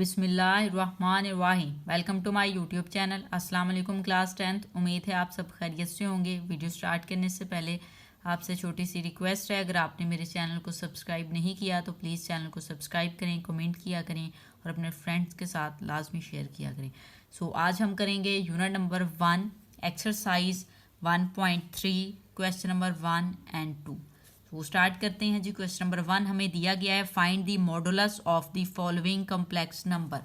बिस्मिल्लाहिर्रहमानिर्रहीम। Welcome to my YouTube channel. अस्सलाम वालेकुम क्लास 10th। उम्मीद है आप सब खैरियत से होंगे। वीडियो स्टार्ट करने से पहले आपसे छोटी सी रिक्वेस्ट है, अगर आपने मेरे चैनल को सब्सक्राइब नहीं किया तो प्लीज़ चैनल को सब्सक्राइब करें, कमेंट किया करें और अपने फ्रेंड्स के साथ लाजमी शेयर किया करें। आज हम करेंगे unit number 1 exercise 1.3 question number 1 and 2। Start करते हैं जी। क्वेश्चन नंबर 1 हमें दिया गया है, find the modulus of the following complex number.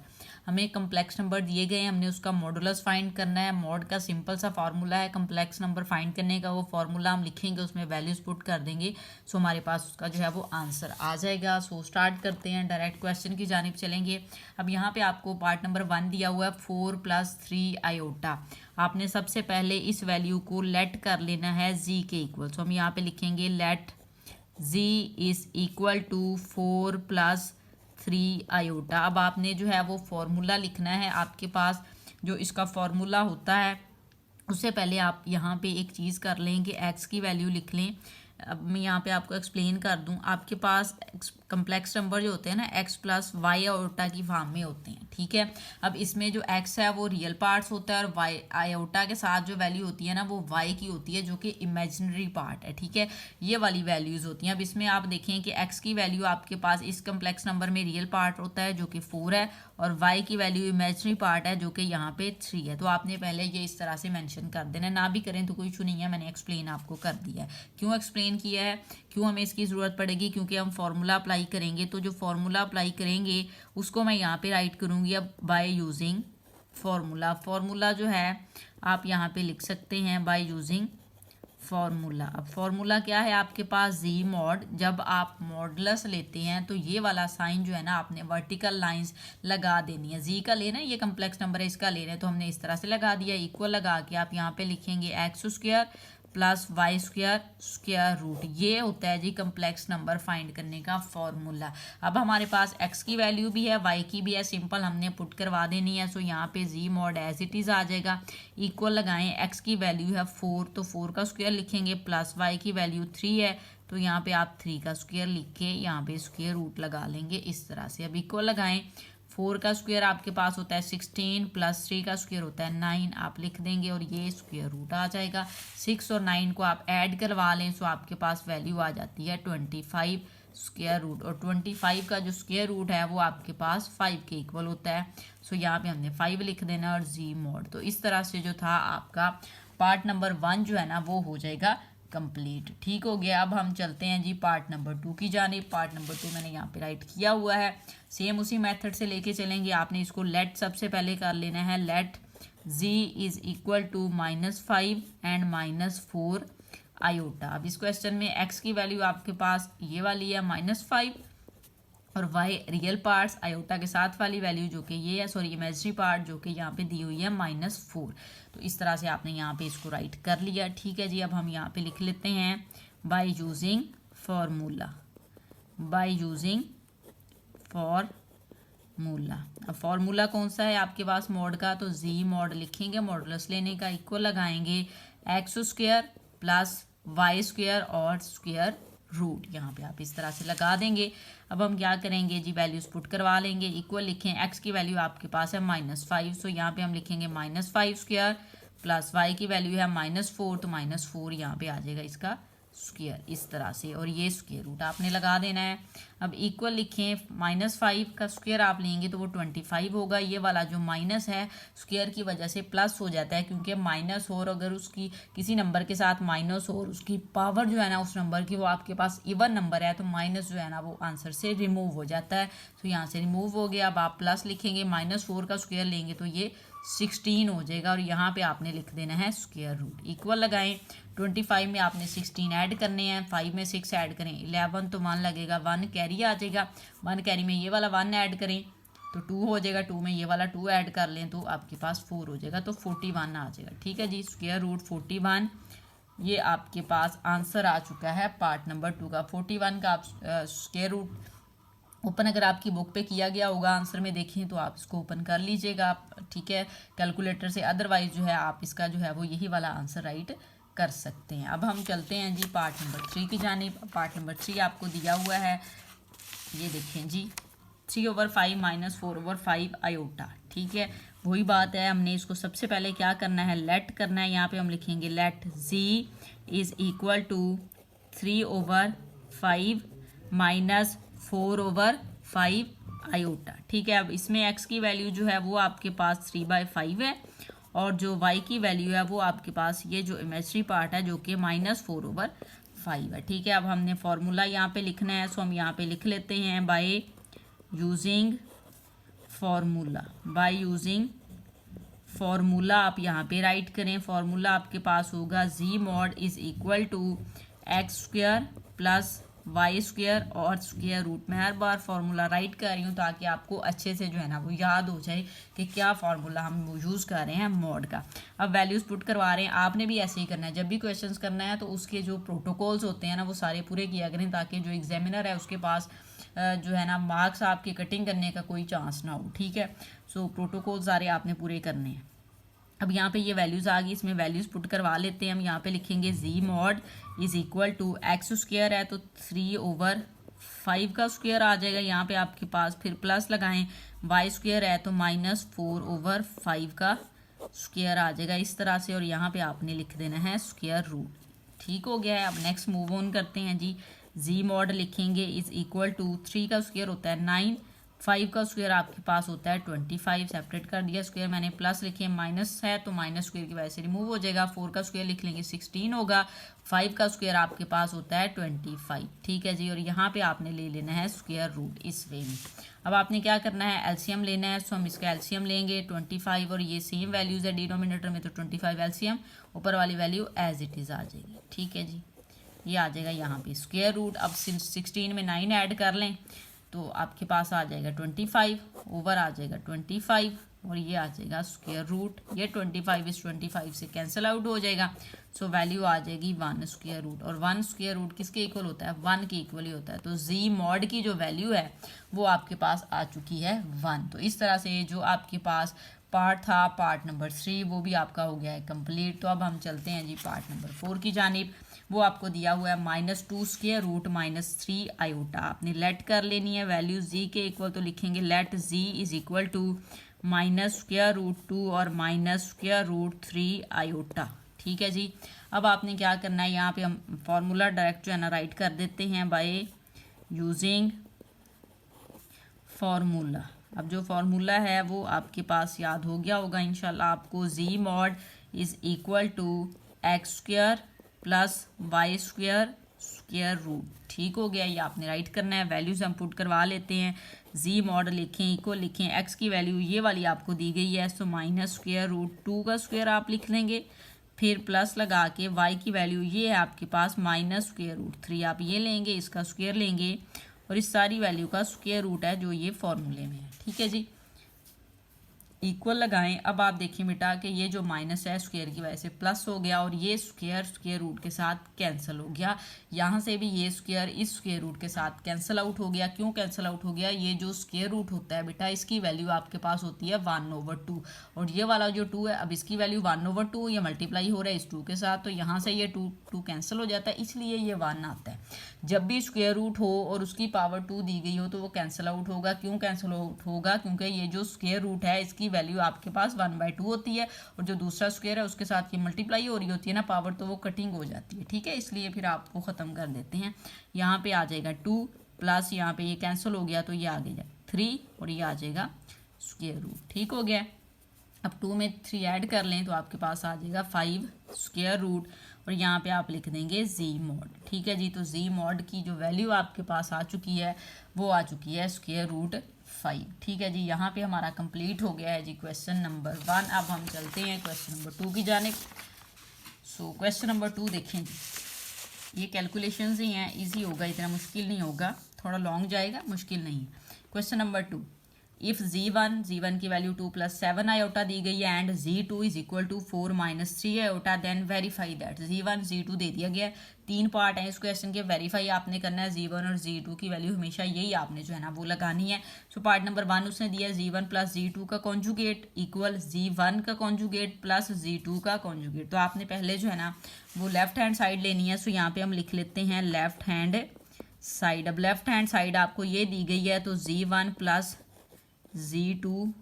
हमें कम्प्लेक्स नंबर दिए गए हैं, हमने उसका मॉडुलस फाइंड करना है। मॉड का सिंपल सा फार्मूला है कम्प्लेक्स नंबर फाइंड करने का, वो फार्मूला हम लिखेंगे, उसमें वैल्यूज पुट कर देंगे। हमारे पास उसका जो है वो आंसर आ जाएगा। स्टार्ट करते हैं, डायरेक्ट क्वेश्चन की जानिब चलेंगे। अब यहाँ पे आपको पार्ट नंबर 1 दिया हुआ है 4 + 3 आयोटा। आपने सबसे पहले इस वैल्यू को लेट कर लेना है जी के इक्वल। हम यहाँ पे लिखेंगे let z is equal to 4 + 3 iota. अब आपने जो है वो फॉर्मूला लिखना है। आपके पास जो इसका फॉर्मूला होता है उससे पहले आप यहाँ पे एक चीज़ कर लें कि x की वैल्यू लिख लें। अब मैं यहाँ पे आपको एक्सप्लेन कर दूँ। आपके पास कम्प्लेक्स नंबर जो होते हैं ना x + y आयोटा की फॉर्म में होते हैं, ठीक है। अब इसमें जो x है वो रियल पार्ट्स होता है और y आयोटा के साथ जो वैल्यू होती है ना वो y की होती है, जो कि इमेजिनरी पार्ट है, ठीक है। ये वाली वैल्यूज़ होती हैं। अब इसमें आप देखें कि x की वैल्यू आपके पास इस कम्प्लेक्स नंबर में रियल पार्ट होता है जो कि 4 है, और y की वैल्यू इमेजिनरी पार्ट है जो कि यहाँ पे 3 है। तो आपने पहले ये इस तरह से मेंशन कर देना, ना भी करें तो कोई इशू नहीं है, मैंने एक्सप्लेन आपको कर दिया है। क्यों एक्सप्लेन किया है, क्यों हमें इसकी ज़रूरत पड़ेगी, क्योंकि हम फार्मूला अप्लाई करेंगे। तो जो फार्मूला अप्लाई करेंगे उसको मैं यहाँ पे राइट करूँगी अब बाय यूजिंग फार्मूला। फार्मूला जो है आप यहाँ पे लिख सकते हैं बाय यूजिंग फार्मूला। अब फार्मूला क्या है आपके पास, जी मॉड। जब आप मॉडुलस लेते हैं तो ये वाला साइन जो है ना आपने वर्टिकल लाइंस लगा देनी है। जी का लेना है, ये कम्प्लेक्स नंबर है, इसका लेना है, तो हमने इस तरह से लगा दिया। इक्वल लगा के आप यहाँ पे लिखेंगे x² + y² स्क्वायर रूट। ये होता है जी कम्प्लेक्स नंबर फाइंड करने का फॉर्मूला। अब हमारे पास x की वैल्यू भी है, y की भी है, सिंपल हमने पुट करवा देनी है। यहाँ पे जी मॉड एज इट इज़ आ जाएगा। इक्वल लगाएं, x की वैल्यू है 4 तो 4 का स्क्वायर लिखेंगे, प्लस y की वैल्यू 3 है तो यहाँ पे आप 3 का स्क्वायर लिख के यहाँ पे स्क्वायर रूट लगा लेंगे इस तरह से। अब इक्वल लगाएं, 4 का स्क्वायर आपके पास होता है 16 + 3 का स्क्वायर होता है 9, आप लिख देंगे और ये स्क्वायर रूट आ जाएगा। 6 और 9 को आप ऐड करवा लें तो आपके पास वैल्यू आ जाती है 25 स्क्वायर रूट, और 25 का जो स्क्वायर रूट है वो आपके पास 5 के इक्वल होता है। यहाँ पे हमने 5 लिख देना और जी मॉड। तो इस तरह से जो था आपका पार्ट नंबर 1 जो है ना वो हो जाएगा कंप्लीट, ठीक हो गया। अब हम चलते हैं जी पार्ट नंबर 2 की जानिब। पार्ट नंबर 2 मैंने यहाँ पे राइट किया हुआ है, सेम उसी मेथड से लेके चलेंगे। आपने इसको लेट सबसे पहले कर लेना है, let z is equal to -5 and -4 iota. अब इस क्वेश्चन में x की वैल्यू आपके पास ये वाली है -5 और y रियल पार्ट्स आयोटा के साथ वाली वैल्यू जो कि ये है, सॉरी इमेजिनरी पार्ट जो कि यहाँ पे दी हुई है -4। तो इस तरह से आपने यहाँ पे इसको राइट कर लिया, ठीक है जी। अब हम यहाँ पे लिख लेते हैं by using formula, by using formula. अब फार्मूला कौन सा है आपके पास मॉड का, तो जी मॉड लिखेंगे, मॉडुलस लेने का। इक्वल लगाएंगे x² + y² और स्क्वायर रूट, यहाँ पे आप इस तरह से लगा देंगे। अब हम क्या करेंगे जी, वैल्यूज पुट करवा लेंगे। इक्वल लिखें, x की वैल्यू आपके पास है -5, तो यहाँ पे हम लिखेंगे -5² + y की वैल्यू है -4 तो -4 यहाँ पे आ जाएगा इसका स्क्वायर इस तरह से, और ये स्क्वायर रूट आपने लगा देना है। अब इक्वल लिखें, -5 का स्क्वायर आप लेंगे तो वो 25 होगा। ये वाला जो माइनस है स्क्वायर की वजह से प्लस हो जाता है, क्योंकि माइनस हो और अगर उसकी किसी नंबर के साथ माइनस हो और उसकी पावर जो है ना उस नंबर की वो आपके पास इवन नंबर है तो माइनस जो है ना वो आंसर से रिमूव हो जाता है। तो यहाँ से रिमूव हो गया। अब आप प्लस लिखेंगे, -4 का स्क्वायर लेंगे तो ये 16 हो जाएगा, और यहाँ पे आपने लिख देना है स्क्वायर रूट। इक्वल लगाएं, 25 में आपने 16 ऐड करने हैं, 5 में 6 ऐड करें 11 तो 1 लगेगा, 1 कैरी आ जाएगा। 1 कैरी में ये वाला 1 ऐड करें तो 2 हो जाएगा, 2 में ये वाला 2 ऐड कर लें तो आपके पास 4 हो जाएगा, तो 41 आ जाएगा, ठीक है जी। स्क्वायर रूट 41, ये आपके पास आंसर आ चुका है पार्ट नंबर 2 का। 41 का आप स्क्वायर रूट ओपन अगर आपकी बुक पे किया गया होगा आंसर में देखें तो आप इसको ओपन कर लीजिएगा आप, ठीक है, कैलकुलेटर से। अदरवाइज जो है आप इसका जो है वो यही वाला आंसर राइट कर सकते हैं। अब हम चलते हैं जी पार्ट नंबर 3 की जानिब। पार्ट नंबर 3 आपको दिया हुआ है, ये देखें जी, 3/5 माइनस 4/5 आयोटा। ठीक है, वही बात है, हमने इसको सबसे पहले क्या करना है, लेट करना है। यहाँ पे हम लिखेंगे let z is equal to 3/5 minus 4/5 iota. ठीक है, अब इसमें x की वैल्यू जो है वो आपके पास 3/5 है और जो y की वैल्यू है वो आपके पास ये जो इमेजरी पार्ट है जो कि -4/5 है। ठीक है, अब हमने फॉर्मूला यहाँ पे लिखना है, सो हम यहाँ पे लिख लेते हैं बाय यूजिंग फॉर्मूला आप यहाँ पे राइट करें। फॉर्मूला आपके पास होगा z mod is equal to x square plus y square और स्क्वायर रूट। मैं हर बार फार्मूला राइट कर रही हूँ ताकि आपको अच्छे से जो है ना वो याद हो जाए कि क्या फार्मूला हम यूज़ कर रहे हैं मॉड का। अब वैल्यूज़ पुट करवा रहे हैं, आपने भी ऐसे ही करना है। जब भी क्वेश्चंस करना है तो उसके जो प्रोटोकॉल्स होते हैं ना वो सारे पूरे किया करें ताकि जो एग्जामिनर है उसके पास जो है ना मार्क्स आपके कटिंग करने का कोई चांस ना हो। ठीक है, सो प्रोटोकॉल सारे आपने पूरे करने हैं। अब यहाँ पे ये वैल्यूज़ आ गई, इसमें वैल्यूज़ पुट करवा लेते हैं हम। यहाँ पे लिखेंगे z mod is equal to x square है तो 3/5 का स्क्वायर आ जाएगा। यहाँ पे आपके पास फिर प्लस लगाएं, y स्क्वायर है तो -4/5 का स्क्वायर आ जाएगा इस तरह से, और यहाँ पे आपने लिख देना है स्क्वायर रूट। ठीक हो गया है। अब नेक्स्ट मूव ऑन करते हैं जी। z मॉड लिखेंगे इज इक्वल टू 3 का स्क्वायर होता है 9, 5 का स्क्वायर आपके पास होता है 25, सेपरेट कर दिया स्क्वायर मैंने, प्लस लिखे, माइनस है तो माइनस स्क्वायर की वजह से रिमूव हो जाएगा। 4 का स्क्वायर लिख लेंगे 16 होगा, 5 का स्क्वायर आपके पास होता है 25। ठीक है जी, और यहाँ पे आपने ले लेना है स्क्वायर रूट इस वे में। अब आपने क्या करना है, एलसीएम लेना है, सो हम इसका एलसीएम लेंगे 25 और ये सेम वैल्यूज़ है डिनोमिनेटर में तो 25 एलसीएम, ऊपर वाली वैल्यू एज इट इज़ आ जाएगी। ठीक है जी, ये आ जाएगा यहाँ पे स्क्वायर रूट। अब 16 में 9 ऐड कर लें तो आपके पास आ जाएगा 25, ओवर आ जाएगा 25 और ये आ जाएगा स्क्वायर रूट। ये 25 इस 25 से कैंसिल आउट हो जाएगा, सो वैल्यू आ जाएगी 1 स्क्वायर रूट। और 1 स्क्वायर रूट किसके इक्वल होता है, 1 के इक्वल ही होता है। तो z मॉड की जो वैल्यू है वो आपके पास आ चुकी है 1। तो इस तरह से जो आपके पास पार्ट था, पार्ट नंबर 3, वो भी आपका हो गया है कंप्लीट। तो अब हम चलते हैं जी पार्ट नंबर 4 की जानिब। वो आपको दिया हुआ है -2 स्क्वायर रूट -3 आयोटा। आपने लेट कर लेनी है वैल्यू z के इक्वल, तो लिखेंगे let z is equal to -√2 और -√3 आयोटा। ठीक है जी, अब आपने क्या करना है, यहाँ पे हम फॉर्मूला डायरेक्ट जो है ना राइट कर देते हैं बाय यूजिंग फार्मूला। अब जो फार्मूला है वो आपके पास याद हो गया होगा इंशाल्लाह आपको। z mod is equal to x square plus y square square root. ठीक हो गया, ये आपने राइट करना है। वैल्यूज हम पुट करवा लेते हैं। z मॉड लिखें, इक्वल लिखें, x की वैल्यू ये वाली आपको दी गई है, सो -√2 का स्क्वायर आप लिख लेंगे, फिर प्लस लगा के y की वैल्यू ये है आपके पास -√3 आप ये लेंगे, इसका स्क्वायर लेंगे और इस सारी वैल्यू का स्क्वायर रूट है जो ये फॉर्मूले में है। ठीक है जी, इक्वल लगाएं। अब आप देखिए बेटा कि ये जो माइनस है स्क्वायर की वजह से प्लस हो गया और ये स्क्वायर रूट के साथ कैंसिल हो गया। यहाँ से भी ये स्क्वायर इस स्क्वायर रूट के साथ कैंसिल आउट हो गया। क्यों कैंसिल आउट हो गया, ये जो स्क्वायर रूट होता है बेटा इसकी वैल्यू आपके पास होती है 1/2 और ये वाला जो 2 है अब इसकी वैल्यू 1/2, ये मल्टीप्लाई हो रहा है इस 2 के साथ, तो यहाँ से ये 2 कैंसिल हो जाता है, इसलिए ये 1 आता है। जब भी स्क्वायर रूट हो और उसकी पावर 2 दी गई हो तो वो कैंसिल आउट होगा। क्यों कैंसिल आउट होगा, क्योंकि ये जो स्क्वायर रूट है इसकी वैल्यू आपके पास 1/2 होती है और जो दूसरा स्क्वायर है उसके साथ ये मल्टीप्लाई हो रही होती है ना पावर, तो वो कटिंग हो जाती है। ठीक है, इसलिए फिर आपको ख़त्म कर देते हैं। यहाँ पे आ जाएगा 2 प्लस यहाँ पे ये कैंसिल हो गया तो ये आ गया 3 और ये आ जाएगा स्क्वायर रूट। ठीक हो गया। अब 2 में 3 ऐड कर लें तो आपके पास आ जाएगा 5 स्क्वायर रूट और यहाँ पे आप लिख देंगे z मॉड। ठीक है जी, तो z मॉड की जो वैल्यू आपके पास आ चुकी है वो आ चुकी है स्क्वायर रूट 5। ठीक है जी, यहाँ पे हमारा कंप्लीट हो गया है जी क्वेश्चन नंबर 1। अब हम चलते हैं क्वेश्चन नंबर 2 की जानिब। सो क्वेश्चन नंबर 2 देखें जी, ये कैलकुलेशंस ही हैं, इजी होगा, इतना मुश्किल नहीं होगा, थोड़ा लॉन्ग जाएगा, मुश्किल नहीं। क्वेश्चन नंबर 2, इफ z1 की वैल्यू 2 + 7 आयोटा दी गई है and z2 is equal to 4 - 3 iota, then verify that. z1 z2 दे दिया गया है, 3 पार्ट हैं इस क्वेश्चन के, वेरीफाई आपने करना है z1 और z2 की वैल्यू हमेशा यही आपने जो है ना वो लगानी है। सो पार्ट नंबर 1 उसने दिया z1 + z2 का कॉन्जुगेट इक्वल z1 का कॉन्जुगेट प्लस z2 का कॉन्जुगेट। तो आपने पहले जो है ना वो लेफ्ट हैंड साइड लेनी है। सो यहाँ पे हम लिख लेते हैं लेफ्ट हैंड साइड। अब लेफ्ट हैंड साइड आपको ये दी गई है तो Z1 प्लस Z2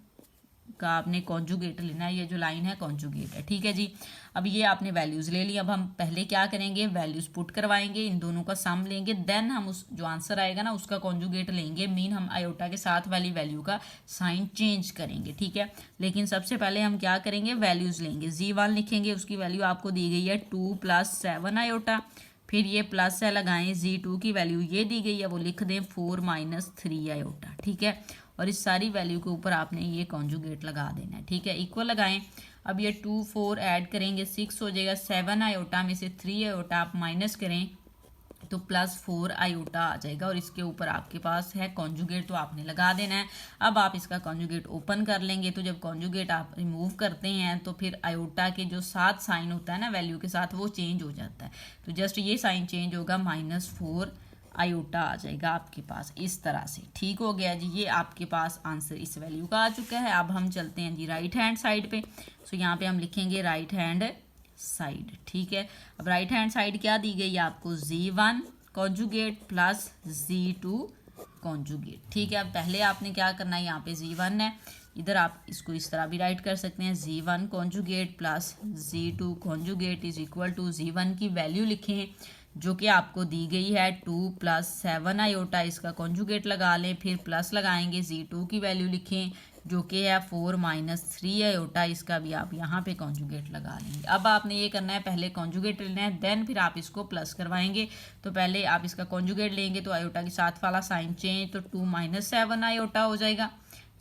का आपने कॉन्जुगेट लेना है। ये जो लाइन है कॉन्जुगेट है, ठीक है जी। अब ये आपने वैल्यूज़ ले ली। अब हम पहले क्या करेंगे, वैल्यूज़ पुट करवाएंगे, इन दोनों का सम लेंगे, देन हम उस जो आंसर आएगा ना उसका कॉन्जुगेट लेंगे। मीन हम आयोटा के साथ वाली वैल्यू का साइन चेंज करेंगे, ठीक है। लेकिन सबसे पहले हम क्या करेंगे, वैल्यूज़ लेंगे। Z1 लिखेंगे, उसकी वैल्यू आपको दी गई है 2 + 7 आयोटा। फिर ये प्लस है लगाएं, Z2 की वैल्यू ये दी गई है, वो लिख दें 4 - 3 आयोटा, ठीक है। और इस सारी वैल्यू के ऊपर आपने ये कॉन्जुगेट लगा देना है, ठीक है। इक्वल लगाएं। अब ये 2 4 ऐड करेंगे 6 हो जाएगा। 7 आयोटा में से 3 आयोटा आप माइनस करें तो +4 आयोटा आ जाएगा। और इसके ऊपर आपके पास है कॉन्जुगेट, तो आपने लगा देना है। अब आप इसका कॉन्जुगेट ओपन कर लेंगे, तो जब कॉन्जुगेट आप रिमूव करते हैं तो फिर आयोटा के जो साथ साइन होता है ना वैल्यू के साथ, वो चेंज हो जाता है। तो जस्ट ये साइन चेंज होगा, -4 आयोटा आ जाएगा आपके पास इस तरह से। ठीक हो गया जी, ये आपके पास आंसर इस वैल्यू का आ चुका है। अब हम चलते हैं जी राइट हैंड साइड पे। सो यहाँ पे हम लिखेंगे राइट हैंड साइड, ठीक है। अब राइट हैंड साइड क्या दी गई है आपको, Z1 conjugate plus Z2 conjugate, ठीक है। अब पहले आपने क्या करना है, यहाँ पे Z1 है, इधर आप इसको इस तरह भी राइट कर सकते हैं, Z1 conjugate plus Z2 conjugate is equal to Z1 की वैल्यू लिखें जो कि आपको दी गई है 2 + 7 आयोटा, इसका कॉन्जुगेट लगा लें। फिर प्लस लगाएंगे, Z2 की वैल्यू लिखें जो कि है 4 - 3 आयोटा, इसका भी आप यहाँ पे कॉन्जुगेट लगा लेंगे। अब आपने ये करना है, पहले कॉन्जुगेट लेना है, देन फिर आप इसको प्लस करवाएंगे। तो पहले आप इसका कॉन्जुगेट लेंगे तो आयोटा के साथ वाला साइन चेंज, तो 2 - 7 आयोटा हो जाएगा,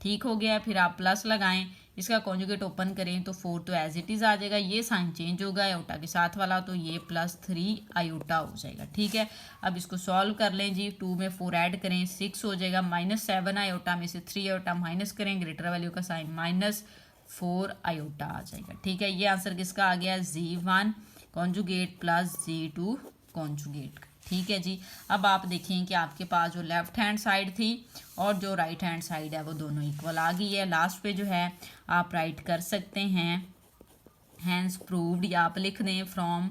ठीक हो गया। फिर आप प्लस लगाएं, इसका कॉन्जुगेट ओपन करें तो 4 तो एज इट इज़ आ जाएगा, ये साइन चेंज होगा आयोटा के साथ वाला, तो ये +3 आयोटा हो जाएगा, ठीक है। अब इसको सॉल्व कर लें जी, 2 में 4 ऐड करें 6 हो जाएगा, -7 आयोटा में से 3 आयोटा माइनस करें, ग्रेटर वैल्यू का साइन -4 आयोटा आ जाएगा, ठीक है। ये आंसर किसका आ गया, Z1 conjugate plus Z2 conjugate, ठीक है जी। अब आप देखें कि आपके पास जो लेफ्ट हैंड साइड थी और जो राइट हैंड साइड है वो दोनों इक्वल आ गई है। लास्ट पे जो है आप राइट कर सकते हैं हैंस प्रूव्ड, या आप लिख दें फ्रॉम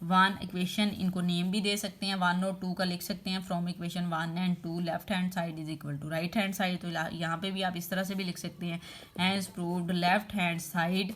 1 इक्वेशन, इनको नेम भी दे सकते हैं, 1 और 2 का लिख सकते हैं। From equation 1 and 2 left hand side is equal to right hand side, तो यहाँ पे भी आप इस तरह से भी लिख सकते हैं, hence proved left hand side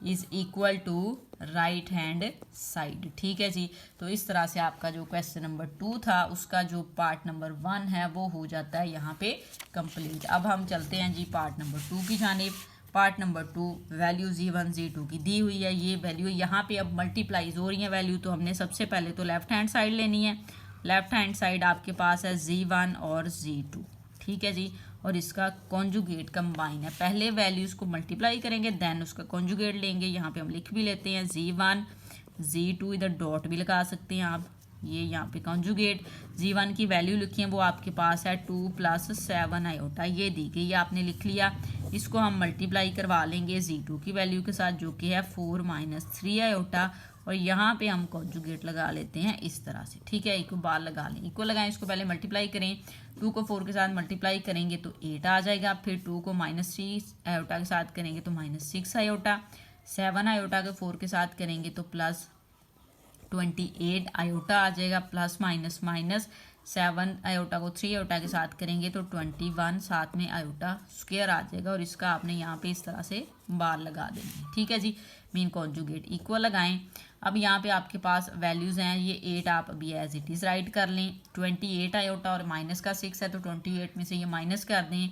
is equal to right hand side, ठीक है जी। तो इस तरह से आपका जो क्वेश्चन नंबर 2 था उसका जो पार्ट नंबर 1 है वो हो जाता है यहाँ पे कंप्लीट। अब हम चलते हैं जी पार्ट नंबर 2 की जानिब। Part number 2 value Z1 Z2 की दी हुई है, ये वैल्यू यहाँ पे अब मल्टीप्लाइज हो रही है वैल्यू, तो हमने सबसे पहले तो लेफ्ट हैंड साइड लेनी है। लेफ्ट हैंड साइड आपके पास है Z1 और Z2, ठीक है जी। और इसका कॉन्जुगेट कंबाइन है, पहले वैल्यूज़ को मल्टीप्लाई करेंगे देन उसका कॉन्जुगेट लेंगे। यहाँ पे हम लिख भी लेते हैं Z1 Z2, इधर डॉट भी लगा सकते हैं आप, ये यहाँ पे कॉन्जुगेट। Z1 की वैल्यू लिखी है वो आपके पास है 2 + 7 आयोटा, ये दी गई, ये आपने लिख लिया। इसको हम मल्टीप्लाई करवा लेंगे Z2 की वैल्यू के साथ जो कि है 4 - 3 आयोटा, और यहाँ पे हम कॉन्जुगेट लगा लेते हैं इस तरह से, ठीक है। एक बार लगा लें, इक्वल लगाएं, इसको पहले मल्टीप्लाई करें, 2 को 4 के साथ मल्टीप्लाई करेंगे तो 8 आ जाएगा। फिर 2 को -3 आयोटा के साथ करेंगे तो -6 आयोटा, 7 आयोटा के 4 के साथ करेंगे तो +28 आयोटा आ जाएगा, प्लस माइनस माइनस 7 आयोटा को 3 आयोटा के साथ करेंगे तो 21 साथ में आयोटा स्क्वायर आ जाएगा, और इसका आपने यहाँ पे इस तरह से बार लगा देंगे, ठीक है जी। मीन कॉन्जुगेट इक्वल लगाएं। अब यहाँ पे आपके पास वैल्यूज़ हैं, ये 8 आप अभी एज इट इज़ राइट कर लें, 28 आयोटा और माइनस का 6 है तो 28 में से ये माइनस कर दें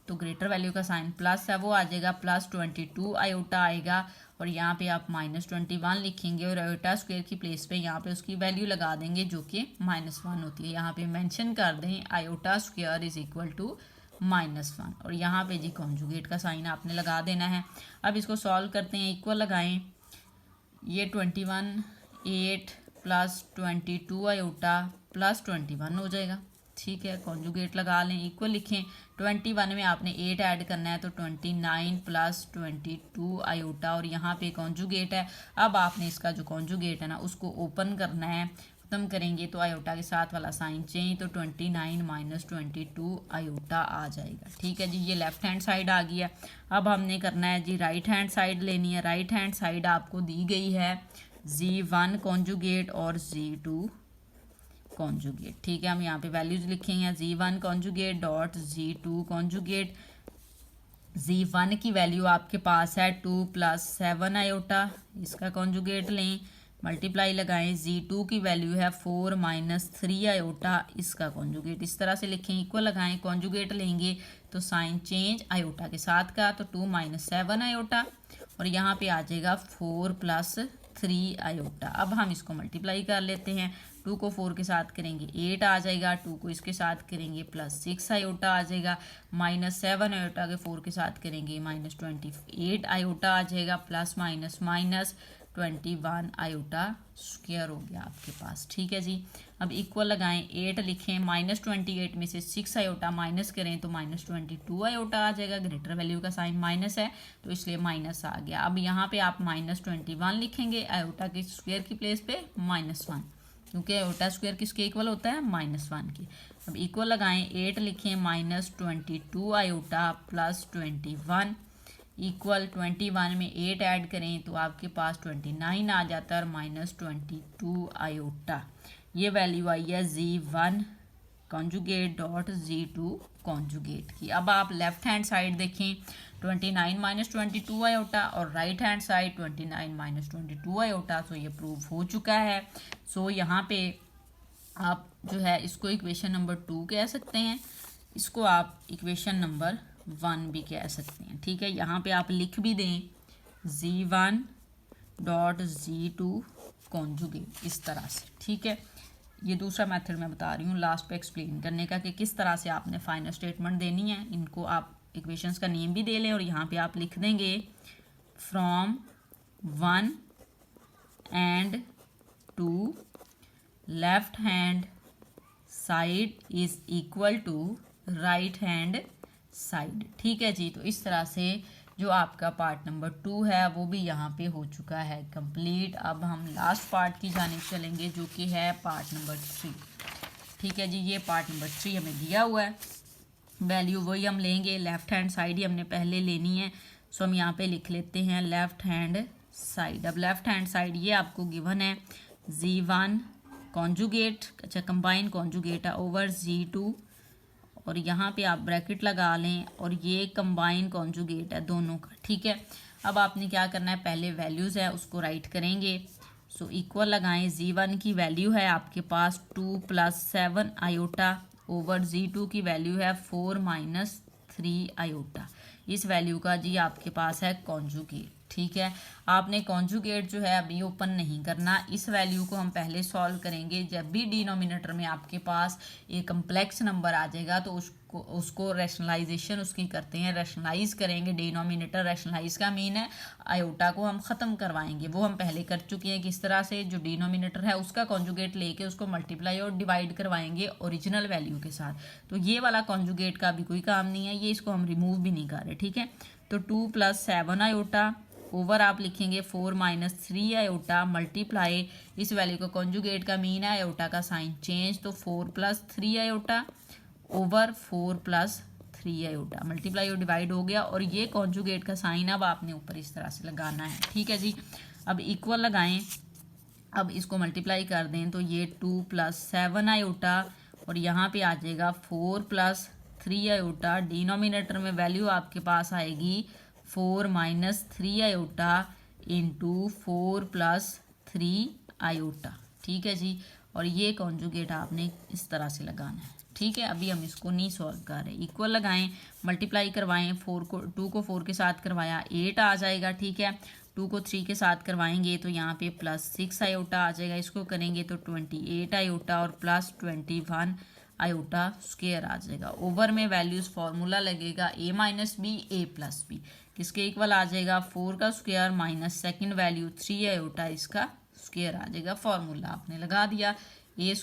तो ग्रेटर वैल्यू का साइन प्लस है वो आ जाएगा, +22 आयोटा आएगा, और यहाँ पे आप -21 लिखेंगे और आयोटा स्क्वायर की प्लेस पे यहाँ पे उसकी वैल्यू लगा देंगे जो कि -1 होती है। यहाँ पे मेंशन कर दें iota square is equal to -1, और यहाँ पे जी कॉन्जुगेट का साइन आपने लगा देना है। अब इसको सॉल्व करते हैं, इक्वल लगाएं, ये 21 8 + 22 आयोटा +21 हो जाएगा, ठीक है। कॉन्जुगेट लगा लें, इक्वल लिखें, 21 में आपने 8 ऐड करना है तो 29 + 22 आयोटा, और यहाँ पे कॉन्जुगेट है। अब आपने इसका जो कॉन्जुगेट है ना उसको ओपन करना है, खत्म करेंगे तो आयोटा के साथ वाला साइन चेंज, तो 29 - 22 आयोटा आ जाएगा, ठीक है जी। ये लेफ्ट हैंड साइड आ गई है। अब हमने करना है जी राइट हैंड साइड लेनी है। राइट हैंड साइड आपको दी गई है Z1 कॉन्जुगेट और Z2 कॉन्जुगेट। ठीक है, हम यहाँ पे वैल्यूज लिखेंगे Z1 conjugate dot Z2 conjugate. Z1 की वैल्यू आपके पास है 2 + 7 आयोटा, इसका कॉन्जुगेट लें, मल्टीप्लाई लगाएं। Z2 की वैल्यू है 4 - 3 आयोटा, इसका कॉन्जुगेट। इस तरह से लिखें, इक्वल लगाएं, कॉन्जुगेट लेंगे तो साइन चेंज आयोटा के साथ का, तो 2 - 7 आयोटा और यहाँ पे आ जाएगा 4 + 3 आयोटा। अब हम इसको मल्टीप्लाई कर लेते हैं, 2 को 4 के साथ करेंगे 8 आ जाएगा, 2 को इसके साथ करेंगे +6 आयोटा आ जाएगा, -7 आयोटा के 4 के साथ करेंगे -28 आयोटा आ जाएगा, प्लस माइनस -21 आयोटा स्क्वायर हो गया आपके पास। ठीक है जी, अब इक्वल लगाएं, 8 लिखें, -28 में से 6 आयोटा माइनस करें तो -22 आयोटा आ जाएगा। ग्रेटर वैल्यू का साइन माइनस है तो इसलिए माइनस आ गया। अब यहाँ पे आप -21 लिखेंगे, आयोटा के स्क्वायर की प्लेस पे -1, क्योंकि आयोटा स्क्वायर किसके इक्वल होता है, -1 के। अब इक्वल लगाएं, 8 लिखें, -22 आयोटा प्लस 21 इक्वल 21 में 8 ऐड करें तो आपके पास 29 आ जाता है और -22 आयोटा। ये वैल्यू आई है Z1 conjugate dot Z2 conjugate की। अब आप लेफ्ट हैंड साइड देखें, 29 - 22 आयोटा और राइट हैंड साइड 29 - 22 आयोटा। सो ये प्रूव हो चुका है। सो यहाँ पे आप जो है इसको इक्वेशन नंबर 2 कह सकते हैं, इसको आप इक्वेशन नंबर 1 भी कह सकते हैं। ठीक है, यहाँ पे आप लिख भी दें Z1 डॉट Z2 कॉन्जुगेट इस तरह से। ठीक है, ये दूसरा मेथड मैं बता रही हूँ लास्ट पे एक्सप्लेन करने का कि किस तरह से आपने फाइनल स्टेटमेंट देनी है। इनको आप इक्वेशंस का नेम भी दे लें और यहाँ पे आप लिख देंगे from 1 and 2 left hand side is equal to right hand side. ठीक है जी, तो इस तरह से जो आपका पार्ट नंबर 2 है वो भी यहाँ पे हो चुका है कंप्लीट। अब हम लास्ट पार्ट की जानिब चलेंगे जो कि है पार्ट नंबर 3। ठीक है जी, ये पार्ट नंबर 3 हमें दिया हुआ है, वैल्यू वही हम लेंगे, लेफ्ट हैंड साइड ही हमने पहले लेनी है। सो हम यहाँ पे लिख लेते हैं लेफ्ट हैंड साइड। अब लेफ्ट हैंड साइड ये आपको गिवन है Z1 कॉन्जुगेट, अच्छा कंबाइन कॉन्जुगेट है ओवर Z2 और यहाँ पे आप ब्रैकेट लगा लें और ये कंबाइन कॉन्जुगेट है दोनों का। ठीक है, अब आपने क्या करना है, पहले वैल्यूज़ है उसको राइट करेंगे। सो इक्वल लगाएं, Z1 की वैल्यू है आपके पास 2 + 7 आयोटा ओवर Z2 की वैल्यू है 4 - 3 आयोटा। इस वैल्यू का जी आपके पास है कॉन्जुगेट। ठीक है, आपने कॉन्जुगेट जो है अभी ओपन नहीं करना, इस वैल्यू को हम पहले सॉल्व करेंगे। जब भी डिनोमिनेटर में आपके पास एक कम्प्लेक्स नंबर आ जाएगा तो उसको रैशनलाइजेशन उसकी करते हैं, रैशनलाइज करेंगे। डिनोमिनेटर रैशनलाइज का मीन है आयोटा को हम ख़त्म करवाएंगे, वो हम पहले कर चुके हैं। किस तरह से, जो डिनोमिनेटर है उसका कॉन्जुगेट लेके उसको मल्टीप्लाई और डिवाइड करवाएंगे ओरिजिनल वैल्यू के साथ। तो ये वाला कॉन्जुगेट का भी कोई काम नहीं है, ये इसको हम रिमूव भी नहीं कर रहे। ठीक है, तो 2 + 7 आयोटा ओवर आप लिखेंगे 4 - 3 आयोटा मल्टीप्लाई, इस वैल्यू का कॉन्जुगेट का मीन है आयोटा का साइन चेंज, तो 4 + 3 आयोटा ओवर 4 + 3 आयोटा मल्टीप्लाई और डिवाइड हो गया। और ये कॉन्जुगेट का साइन अब आपने ऊपर इस तरह से लगाना है। ठीक है जी, अब इक्वल लगाएं, अब इसको मल्टीप्लाई कर दें तो ये 2 + 7 आयोटा और यहाँ पे आ जाएगा 4 + 3 आयोटा। डिनोमिनेटर में वैल्यू आपके पास आएगी 4 - 3 आयोटा इंटू 4 + 3 आयोटा। ठीक है जी, और ये कॉन्जुगेट आपने इस तरह से लगाना है। ठीक है, अभी हम इसको नहीं सॉल्व कर रहे। इक्वल लगाएं, मल्टीप्लाई करवाएं, 2 को 4 के साथ करवाया 8 आ जाएगा। ठीक है, 2 को 3 के साथ करवाएंगे तो यहाँ पे +6 आयोटा आ जाएगा, इसको करेंगे तो 28 आयोटा और +21 आयोटा स्क्वायर आ जाएगा। ओवर में वैल्यूज फार्मूला लगेगा a - b a + b, किसके इक्वल आ जाएगा 4 का square minus second value 3 iota, इसका स्क्वायर आ जाएगा। फार्मूला आपने लगा दिया, a²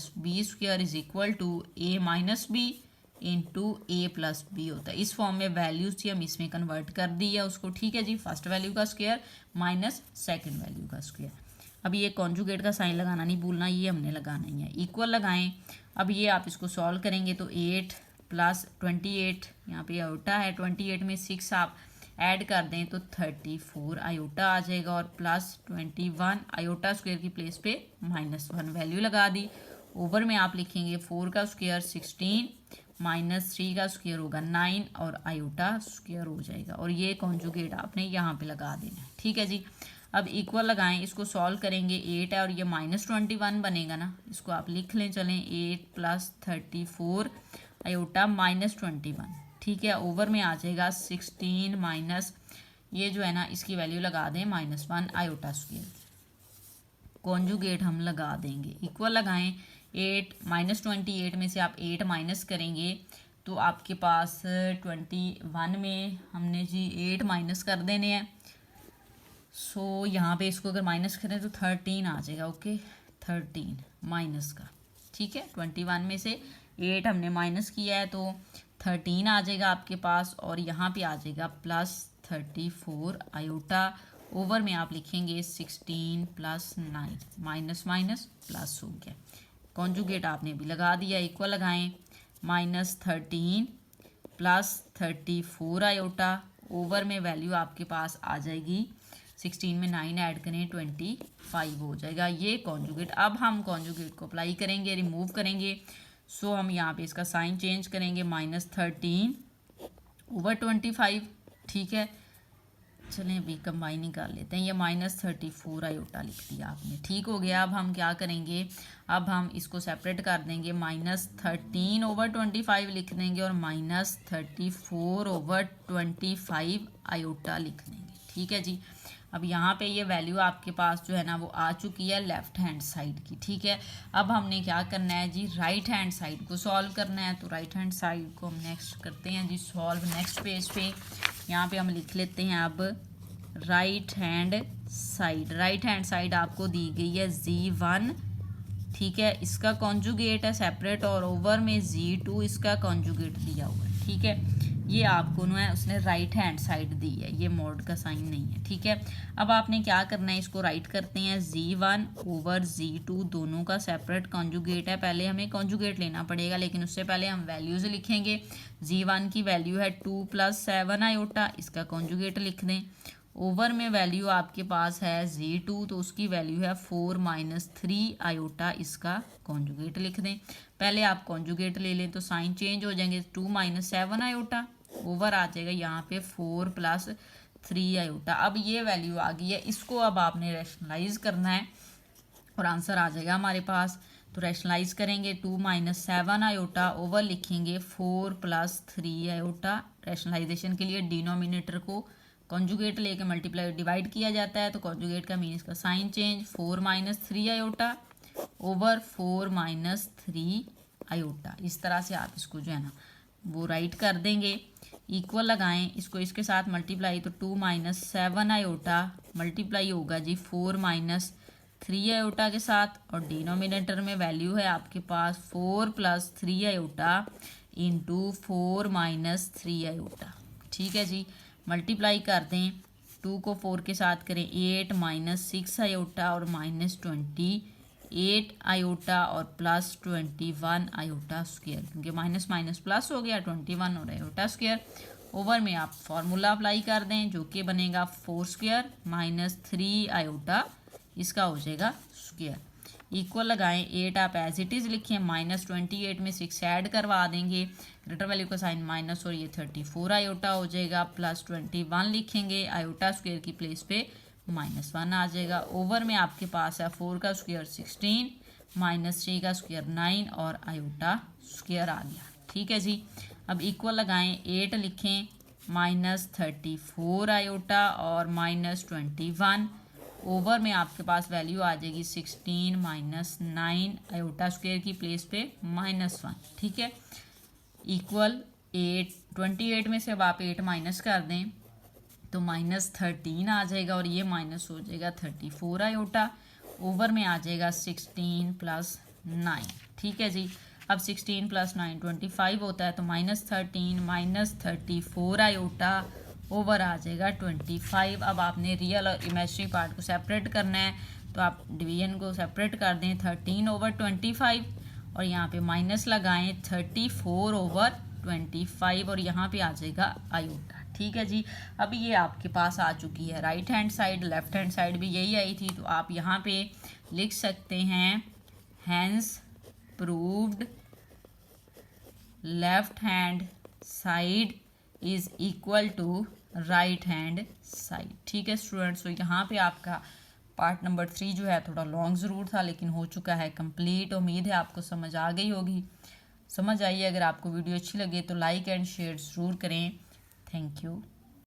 - b² is equal to a - b into a + b होता है। इस फॉर्म में वैल्यूज थी, हम इसमें कन्वर्ट कर दिया उसको। ठीक है जी, फर्स्ट वैल्यू का स्क्वायर माइनस सेकेंड वैल्यू का स्क्वायर। अब ये कॉन्जुगेट का साइन लगाना नहीं भूलना, ये हमने लगाना ही है। इक्वल लगाएं, अब ये आप इसको सॉल्व करेंगे तो 8 + 28 यहाँ पे आयोटा है, 28 में 6 आप ऐड कर दें तो 34 आयोटा आ जाएगा और +21 आयोटा स्क्वायर की प्लेस पे -1 वैल्यू लगा दी। ओवर में आप लिखेंगे 4 का स्क्वायर 16 माइनस 3 का स्क्वायर होगा 9 और आयोटा स्क्वायर हो जाएगा, और ये कॉन्जुगेट आपने यहाँ पे लगा देना है। ठीक है जी, अब इक्वल लगाएं, इसको सॉल्व करेंगे 8 है और ये -21 बनेगा ना, इसको आप लिख लें, चलें 8 + 34 आयोटा -21। ठीक है, ओवर में आ जाएगा 16 माइनस ये जो है ना इसकी वैल्यू लगा दें -1 आयोटा स्क्वायर, कॉन्जुगेट हम लगा देंगे। इक्वल लगाएं 8 -28 में से आप 8 माइनस करेंगे तो आपके पास 21 में हमने जी 8 माइनस कर देने हैं। सो यहाँ पे इसको अगर माइनस करें तो 13 आ जाएगा। ओके 13 माइनस का, ठीक है 21 में से 8 हमने माइनस किया है तो 13 आ जाएगा आपके पास, और यहाँ पे आ जाएगा +34 आयोटा। ओवर में आप लिखेंगे 16 + 9 माइनस माइनस प्लस हो गया, कॉन्जुगेट आपने भी लगा दिया। इक्वल लगाएं -13 + 34 आयोटा, ओवर में वैल्यू आपके पास आ जाएगी 16 में 9 ऐड करें 25 हो जाएगा, ये कॉन्जुगेट। अब हम कॉन्जुगेट को अप्लाई करेंगे, रिमूव करेंगे। सो हम यहाँ पे इसका साइन चेंज करेंगे -13 / 25। ठीक है, चलें अभी कंबाइनिंग कर लेते हैं, ये -34 आयोटा लिख दिया आपने। ठीक हो गया। अब हम क्या करेंगे, अब हम इसको सेपरेट कर देंगे, -13 / 25 लिख देंगे और -34 / 25 आयोटा लिख देंगे। ठीक है जी, अब यहाँ पे ये वैल्यू आपके पास जो है ना वो आ चुकी है लेफ्ट हैंड साइड की। ठीक है, अब हमने क्या करना है जी, राइट हैंड साइड को सॉल्व करना है। तो राइट हैंड साइड को हम नेक्स्ट करते हैं जी सॉल्व। नेक्स्ट पेज पे यहाँ पे हम लिख लेते हैं अब right hand side. Right hand side आपको दी गई है Z1, ठीक है, इसका कॉन्जुगेट है सेपरेट, और ओवर में Z2 इसका कॉन्जुगेट दिया हुआ है। ठीक है, ये आपको ना है उसने राइट हैंड साइड दी है, ये मोड का साइन नहीं है। ठीक है, अब आपने क्या करना है, इसको राइट करते हैं Z1 / Z2 दोनों का सेपरेट कॉन्जुगेट है। पहले हमें कॉन्जुगेट लेना पड़ेगा, लेकिन उससे पहले हम वैल्यूज लिखेंगे। Z1 की वैल्यू है 2 + 7 आयोटा, इसका कॉन्जुगेट लिख दें। ओवर में वैल्यू आपके पास है Z2, तो उसकी वैल्यू है 4 - 3 आयोटा, इसका कॉन्जुगेट लिख दें। पहले आप कॉन्जुगेट ले लें तो साइन चेंज हो जाएंगे, 2 - 7 आयोटा, ओवर आ जाएगा यहाँ पे 4 + 3 आयोटा। अब ये वैल्यू आ गई है, इसको अब आपने रैशनलाइज करना है और आंसर आ जाएगा हमारे पास। तो रैशनलाइज करेंगे 2 - 7 आयोटा, ओवर लिखेंगे 4 + 3 आयोटा। रैशनलाइजेशन के लिए डिनोमिनेटर को कॉन्जुगेट लेके मल्टीप्लाई डिवाइड किया जाता है, तो कॉन्जुगेट का मीन इसका sign change 4 - 3 iota over 4 - 3 iota. इस तरह से आप इसको जो है ना वो राइट कर देंगे। इक्वल लगाएं, इसको इसके साथ मल्टीप्लाई, तो 2 - 7 आयोटा मल्टीप्लाई होगा जी 4 - 3 आयोटा के साथ, और डिनोमिनेटर में वैल्यू है आपके पास 4 + 3 आयोटा इंटू 4 - 3 आयोटा। ठीक है जी, मल्टीप्लाई कर दें, 2 को 4 के साथ करें 8 - 6 आयोटा और -28 आयोटा और +21 आयोटा स्क्वायर, क्योंकि माइनस माइनस प्लस हो गया 21 और आयोटा स्क्वायर। ओवर में आप फॉर्मूला अप्लाई कर दें, जो कि बनेगा 4² - 3 आयोटा, इसका हो जाएगा स्क्वायर। इक्वल लगाएं, 8 आप एज इट इज़ लिखें, -28 में 6 ऐड करवा देंगे, ग्रेटर वैल्यू का साइन माइनस और ये 34 आयोटा हो जाएगा, +21 लिखेंगे, आयोटा स्क्वायर की प्लेस पे -1 आ जाएगा। ओवर में आपके पास है 4 का स्क्वायर 16 -3 का स्क्वायर 9 और आयोटा स्क्वायर आ गया। ठीक है जी, अब इक्वल लगाएं, 8 लिखें, -34 आयोटा और -21, ओवर में आपके पास वैल्यू आ जाएगी 16 - 9 आयोटा स्क्वायर की प्लेस पे -1। ठीक है, इक्वल 28 में से अब आप 8 माइनस कर दें तो -13 आ जाएगा, और ये माइनस हो जाएगा 34 आयोटा। ओवर में आ जाएगा 16 + 9। ठीक है जी, अब 16 + 9 25 होता है, तो -13 - 34 आयोटा ओवर आ जाएगा 25। अब आपने रियल और इमेजिनरी पार्ट को सेपरेट करना है, तो आप डिवीजन को सेपरेट कर दें 13/25 और यहाँ पे माइनस लगाएं 34/25 और यहाँ पे आ जाएगा आयोटा। ठीक है जी, अब ये आपके पास आ चुकी है right hand side, left hand side भी यही आई थी, तो आप यहाँ पे लिख सकते हैं hence proved left hand side is equal to right hand side. ठीक है स्टूडेंट्स, तो यहाँ पे आपका पार्ट नंबर 3 जो है थोड़ा लॉन्ग ज़रूर था लेकिन हो चुका है कंप्लीट। उम्मीद है आपको समझ आ गई होगी। समझ आइए, अगर आपको वीडियो अच्छी लगे तो लाइक एंड शेयर ज़रूर करें। Thank you.